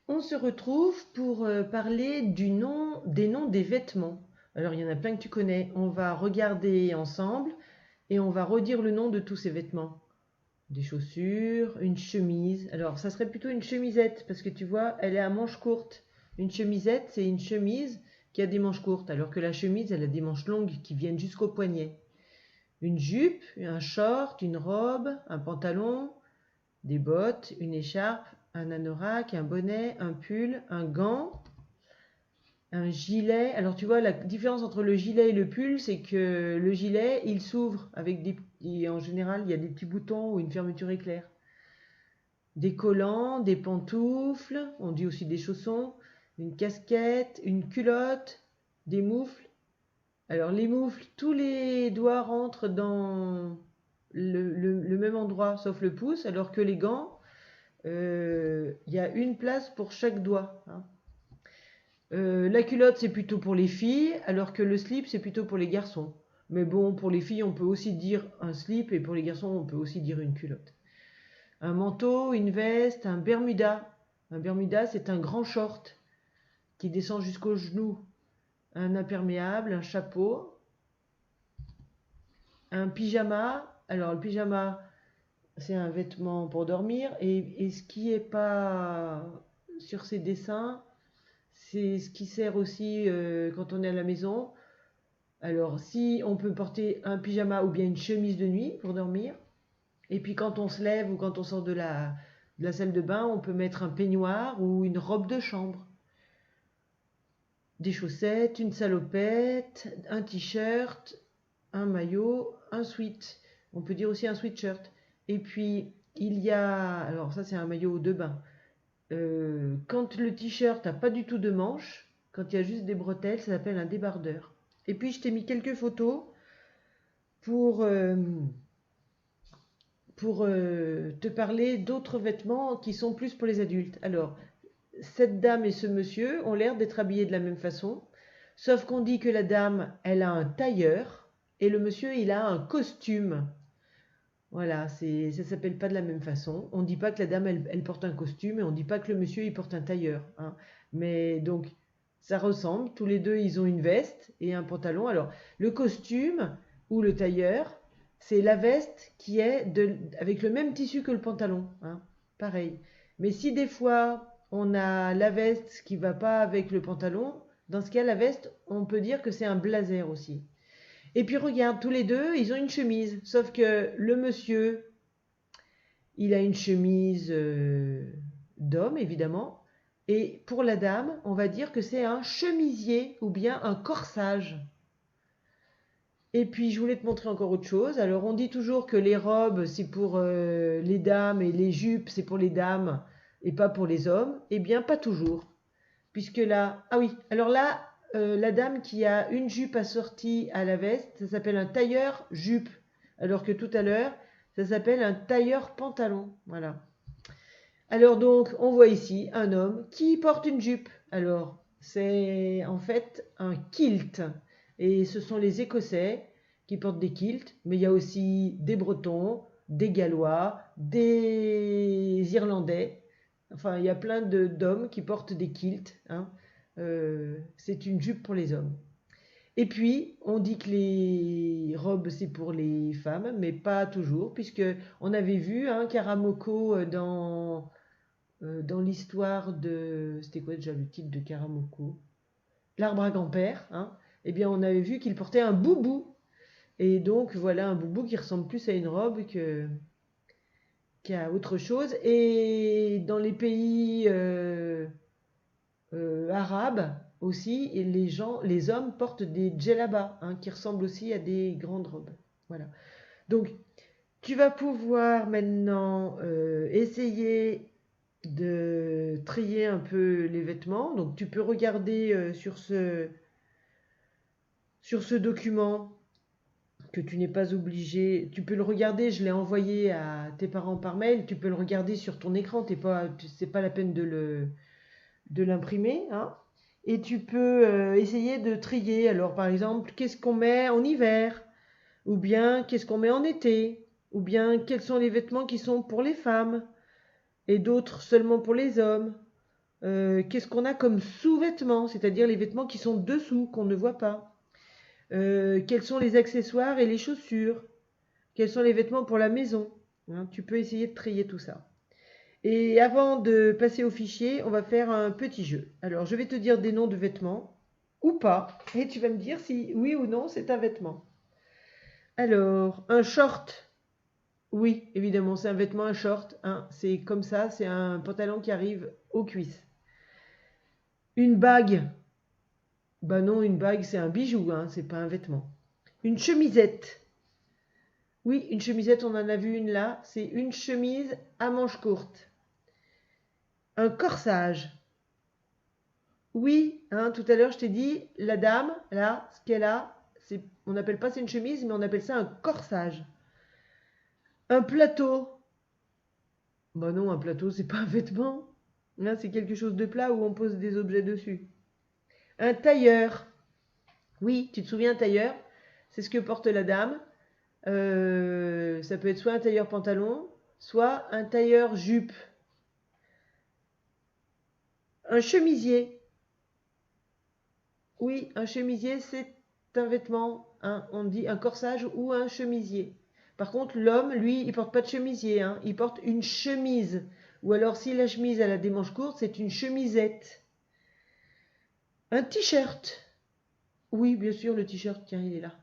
On se retrouve pour parler des noms des vêtements. Alors, il y en a plein que tu connais. On va regarder ensemble et on va redire le nom de tous ces vêtements. Des chaussures, une chemise. Alors, ça serait plutôt une chemisette parce que tu vois, elle est à manches courtes. Une chemisette, c'est une chemise qui a des manches courtes, alors que la chemise, elle a des manches longues qui viennent jusqu'au poignet. Une jupe, un short, une robe, un pantalon, des bottes, une écharpe, un anorak, un bonnet, un pull, un gant, un gilet. Alors tu vois, la différence entre le gilet et le pull, c'est que le gilet, il s'ouvre avec en général, il y a des petits boutons ou une fermeture éclair. Des collants, des pantoufles, on dit aussi des chaussons, une casquette, une culotte, des moufles. Alors les moufles, tous les doigts rentrent dans le même endroit, sauf le pouce, alors que les gants, il y a une place pour chaque doigt, hein. La culotte, c'est plutôt pour les filles, alors que le slip, c'est plutôt pour les garçons. Mais bon, pour les filles, on peut aussi dire un slip, et pour les garçons, on peut aussi dire une culotte. Un manteau, une veste, un bermuda. Un bermuda, c'est un grand short qui descend jusqu'aux genoux. Un imperméable, un chapeau, un pyjama. Alors, le pyjama, c'est un vêtement pour dormir. Et ce qui n'est pas sur ces dessins, c'est ce qui sert aussi quand on est à la maison. Alors, si on peut porter un pyjama ou bien une chemise de nuit pour dormir, et puis quand on se lève ou quand on sort de la salle de bain, on peut mettre un peignoir ou une robe de chambre, des chaussettes, une salopette, un t-shirt, un maillot, un sweat. On peut dire aussi un sweatshirt. Et puis, il y a, alors ça c'est un maillot de bain. Quand le t-shirt n'a pas du tout de manches, quand il y a juste des bretelles, ça s'appelle un débardeur. Et puis je t'ai mis quelques photos pour, euh, pour te parler d'autres vêtements qui sont plus pour les adultes. Alors, cette dame et ce monsieur ont l'air d'être habillés de la même façon, sauf qu'on dit que la dame, elle a un tailleur et le monsieur, il a un costume. Voilà, ça s'appelle pas de la même façon. On ne dit pas que la dame, elle porte un costume et on ne dit pas que le monsieur, il porte un tailleur, hein. Mais donc, ça ressemble. Tous les deux, ils ont une veste et un pantalon. Alors, le costume ou le tailleur, c'est la veste qui est avec le même tissu que le pantalon, hein. Pareil. Mais si des fois, on a la veste qui va pas avec le pantalon, dans ce cas, la veste, on peut dire que c'est un blazer aussi. Et puis regarde, tous les deux, ils ont une chemise. Sauf que le monsieur, il a une chemise d'homme, évidemment. Et pour la dame, on va dire que c'est un chemisier ou bien un corsage. Et puis je voulais te montrer encore autre chose. Alors on dit toujours que les robes, c'est pour les dames et les jupes, c'est pour les dames et pas pour les hommes. Eh bien, pas toujours. Puisque là, ah oui, alors là, la dame qui a une jupe assortie à la veste, ça s'appelle un tailleur jupe. Alors que tout à l'heure, ça s'appelle un tailleur pantalon. Voilà. Alors donc, on voit ici un homme qui porte une jupe. Alors, c'est en fait un kilt. Et ce sont les Écossais qui portent des kilts, mais il y a aussi des Bretons, des Gallois, des Irlandais. Enfin, il y a plein d'hommes qui portent des kilts, hein. C'est une jupe pour les hommes. Et puis, on dit que les robes, c'est pour les femmes, mais pas toujours, puisque on avait vu hein, Karamoko dans l'histoire de... C'était quoi déjà le titre de Karamoko? L'arbre à grand-père, hein. Eh bien, on avait vu qu'il portait un boubou. Et donc, voilà un boubou qui ressemble plus à une robe qu'à autre chose. Et dans les pays arabes aussi, et les hommes portent des djellabas, hein, qui ressemblent aussi à des grandes robes. Voilà. Donc, tu vas pouvoir maintenant essayer de trier un peu les vêtements. Donc, tu peux regarder sur ce document que tu n'es pas obligé. Tu peux le regarder, je l'ai envoyé à tes parents par mail. Tu peux le regarder sur ton écran. C'est pas la peine de l'imprimer, hein. Et tu peux essayer de trier. Alors, par exemple, qu'est-ce qu'on met en hiver? Ou bien, qu'est-ce qu'on met en été? Ou bien, quels sont les vêtements qui sont pour les femmes et d'autres seulement pour les hommes? Qu'est-ce qu'on a comme sous-vêtements, c'est-à-dire les vêtements qui sont dessous, qu'on ne voit pas. Quels sont les accessoires et les chaussures? Quels sont les vêtements pour la maison? Hein, tu peux essayer de trier tout ça. Et avant de passer au fichier, on va faire un petit jeu. Alors, je vais te dire des noms de vêtements, ou pas, et tu vas me dire si oui ou non c'est un vêtement. Alors, un short. Oui, évidemment, c'est un vêtement, un short. Hein, c'est comme ça, c'est un pantalon qui arrive aux cuisses. Une bague. Bah non, une bague, c'est un bijou, hein, c'est pas un vêtement. Une chemisette. Oui, une chemisette, on en a vu une là. C'est une chemise à manches courtes. Un corsage. Oui, hein, tout à l'heure, je t'ai dit, la dame, là, ce qu'elle a, on n'appelle pas ça une chemise, mais on appelle ça un corsage. Un plateau. Bah non, un plateau, c'est pas un vêtement. Là, c'est quelque chose de plat où on pose des objets dessus. Un tailleur. Oui, tu te souviens, un tailleur? C'est ce que porte la dame. Ça peut être soit un tailleur pantalon, soit un tailleur jupe. Un chemisier. Oui, un chemisier, c'est un vêtement. Hein, on dit un corsage ou un chemisier. Par contre, l'homme, lui, il porte pas de chemisier. Hein, il porte une chemise. Ou alors, si la chemise elle a des manches courtes, c'est une chemisette. Un t-shirt. Oui, bien sûr, le t-shirt, tiens, il est là.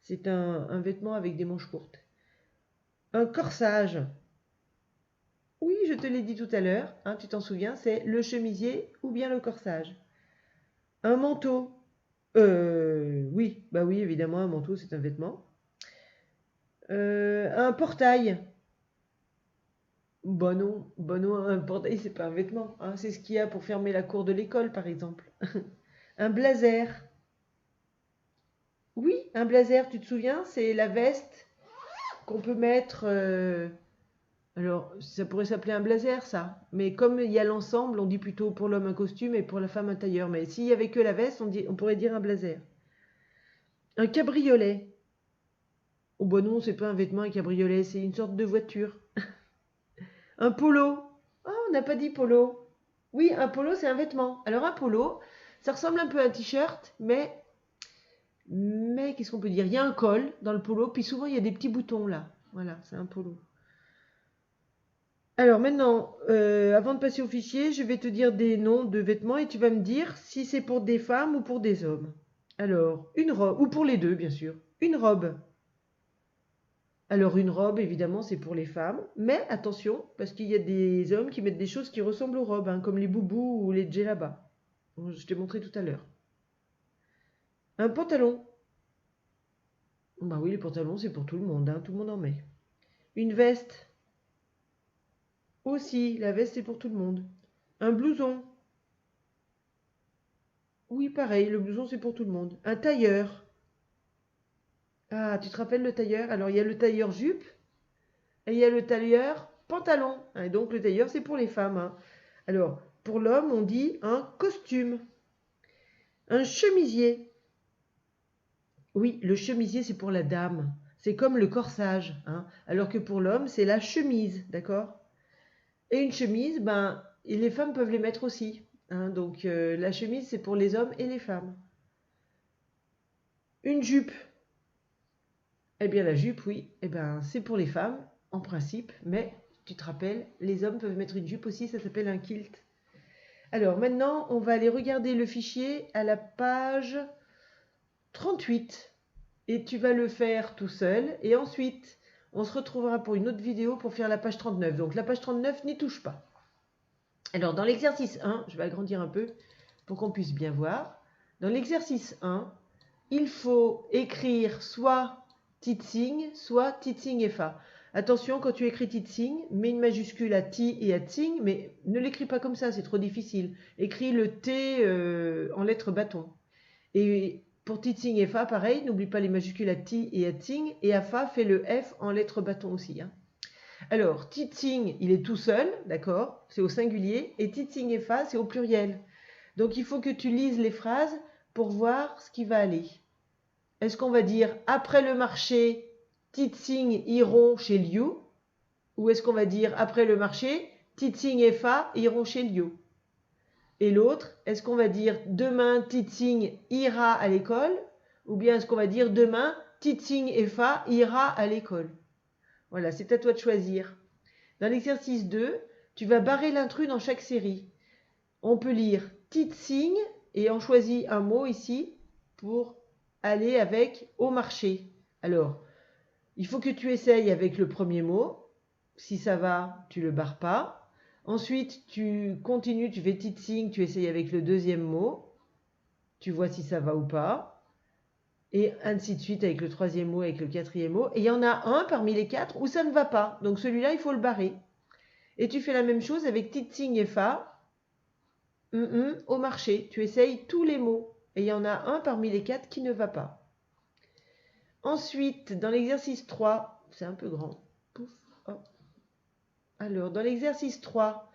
C'est un vêtement avec des manches courtes. Un corsage. Oui, je te l'ai dit tout à l'heure, hein, tu t'en souviens, c'est le chemisier ou bien le corsage. Un manteau. Oui, bah oui, évidemment, un manteau, c'est un vêtement. Un portail. Bah non, un portail, c'est pas un vêtement. Hein, c'est ce qu'il y a pour fermer la cour de l'école, par exemple. Un blazer. Oui, un blazer, tu te souviens, c'est la veste qu'on peut mettre. Alors, ça pourrait s'appeler un blazer, ça. Mais comme il y a l'ensemble, on dit plutôt pour l'homme un costume et pour la femme un tailleur. Mais s'il y avait que la veste, on pourrait dire un blazer. Un cabriolet. Oh bah non, c'est pas un vêtement, un cabriolet, c'est une sorte de voiture. Un polo. Ah, on n'a pas dit polo. Oui, un polo, c'est un vêtement. Alors un polo, ça ressemble un peu à un t-shirt, mais qu'est-ce qu'on peut dire? Il y a un col dans le polo, puis souvent il y a des petits boutons là. Voilà, c'est un polo. Alors maintenant, avant de passer au fichier, je vais te dire des noms de vêtements et tu vas me dire si c'est pour des femmes ou pour des hommes. Alors, une robe, ou pour les deux, bien sûr. Une robe. Alors, une robe, évidemment, c'est pour les femmes. Mais attention, parce qu'il y a des hommes qui mettent des choses qui ressemblent aux robes, hein, comme les boubous ou les djellabas. Je t'ai montré tout à l'heure. Un pantalon. Bah oui, les pantalons, c'est pour tout le monde, hein, tout le monde en met. Une veste. Aussi, la veste, c'est pour tout le monde. Un blouson. Oui, pareil, le blouson, c'est pour tout le monde. Un tailleur. Ah, tu te rappelles le tailleur? Alors, il y a le tailleur jupe et il y a le tailleur pantalon. Et donc, le tailleur, c'est pour les femmes. Hein. Alors, pour l'homme, on dit un costume. Un chemisier. Oui, le chemisier, c'est pour la dame. C'est comme le corsage. Hein. Alors que pour l'homme, c'est la chemise, d'accord? Et une chemise, ben, et les femmes peuvent les mettre aussi. Hein. Donc, la chemise, c'est pour les hommes et les femmes. Une jupe. Eh bien, la jupe, oui, eh ben, c'est pour les femmes, en principe, mais tu te rappelles, les hommes peuvent mettre une jupe aussi, ça s'appelle un kilt. Alors maintenant, on va aller regarder le fichier à la page 38. Et tu vas le faire tout seul. Et ensuite, on se retrouvera pour une autre vidéo pour faire la page 39. Donc la page 39, n'y touche pas. Alors dans l'exercice 1, je vais agrandir un peu pour qu'on puisse bien voir. Dans l'exercice 1, il faut écrire soit Titsing, soit Titsing FA. Attention, quand tu écris Titsing, mets une majuscule à Ti et à Tsing, mais ne l'écris pas comme ça, c'est trop difficile. Écris le T en lettres bâton. Et pour Titsing FA, pareil, n'oublie pas les majuscules à Ti et à Tsing, et à Fa, fais le F en lettres bâton aussi. Hein. Alors, Titsing, il est tout seul, d'accord? C'est au singulier, et Titsing FA, c'est au pluriel. Donc, il faut que tu lises les phrases pour voir ce qui va aller. Est-ce qu'on va dire après le marché, Titsing iront chez Liu? Ou est-ce qu'on va dire après le marché, Titsing et Fa iront chez Liu? Et l'autre, est-ce qu'on va dire demain Titsing ira à l'école ou bien est-ce qu'on va dire demain Titsing Effa ira à l'école? Voilà, c'est à toi de choisir. Dans l'exercice 2, tu vas barrer l'intrus dans chaque série. On peut lire Titsing et on choisit un mot ici pour aller avec au marché. Alors, il faut que tu essayes avec le premier mot. Si ça va, tu ne le barres pas. Ensuite, tu continues, tu fais Titsing, tu essayes avec le deuxième mot. Tu vois si ça va ou pas. Et ainsi de suite avec le troisième mot, avec le quatrième mot. Et il y en a un parmi les quatre où ça ne va pas. Donc celui-là, il faut le barrer. Et tu fais la même chose avec Titsing et Fa. Au marché. Tu essayes tous les mots. Et il y en a un parmi les quatre qui ne va pas. Ensuite, dans l'exercice 3, c'est un peu grand. Pouf, hop. Alors, dans l'exercice 3,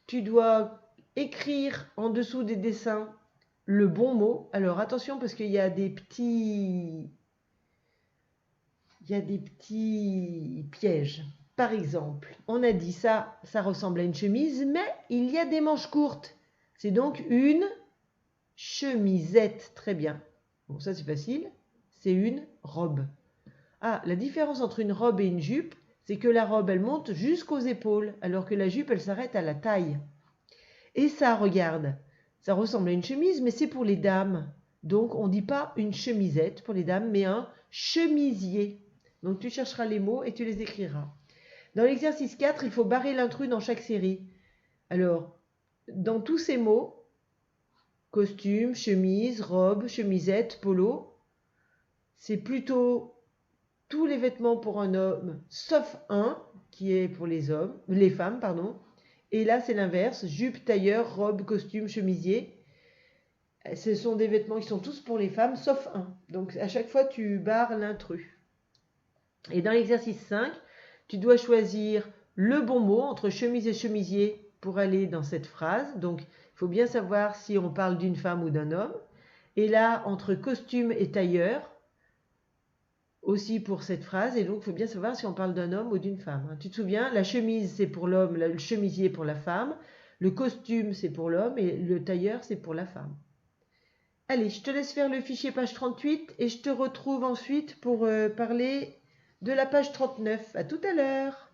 tu dois écrire en dessous des dessins le bon mot. Alors, attention parce qu'il y a des petits pièges. Par exemple, on a dit ça ressemble à une chemise, mais il y a des manches courtes. C'est donc une chemisette. Très bien. Bon, ça c'est facile. C'est une robe. Ah, la différence entre une robe et une jupe, c'est que la robe, elle monte jusqu'aux épaules, alors que la jupe, elle s'arrête à la taille. Et ça, regarde, ça ressemble à une chemise, mais c'est pour les dames. Donc, on ne dit pas une chemisette pour les dames, mais un chemisier. Donc, tu chercheras les mots et tu les écriras. Dans l'exercice 4, il faut barrer l'intrus dans chaque série. Alors, dans tous ces mots, costume, chemise, robe, chemisette, polo, c'est plutôt tous les vêtements pour un homme, sauf un, qui est pour les femmes, pardon. Et là, c'est l'inverse, jupe, tailleur, robe, costume, chemisier. Ce sont des vêtements qui sont tous pour les femmes, sauf un. Donc, à chaque fois, tu barres l'intrus. Et dans l'exercice 5, tu dois choisir le bon mot entre chemise et chemisier pour aller dans cette phrase. Donc, il faut bien savoir si on parle d'une femme ou d'un homme. Et là, entre costume et tailleur, aussi pour cette phrase. Et donc, il faut bien savoir si on parle d'un homme ou d'une femme. Tu te souviens, la chemise, c'est pour l'homme, le chemisier pour la femme. Le costume, c'est pour l'homme et le tailleur, c'est pour la femme. Allez, je te laisse faire le fichier page 38 et je te retrouve ensuite pour parler de la page 39. À tout à l'heure.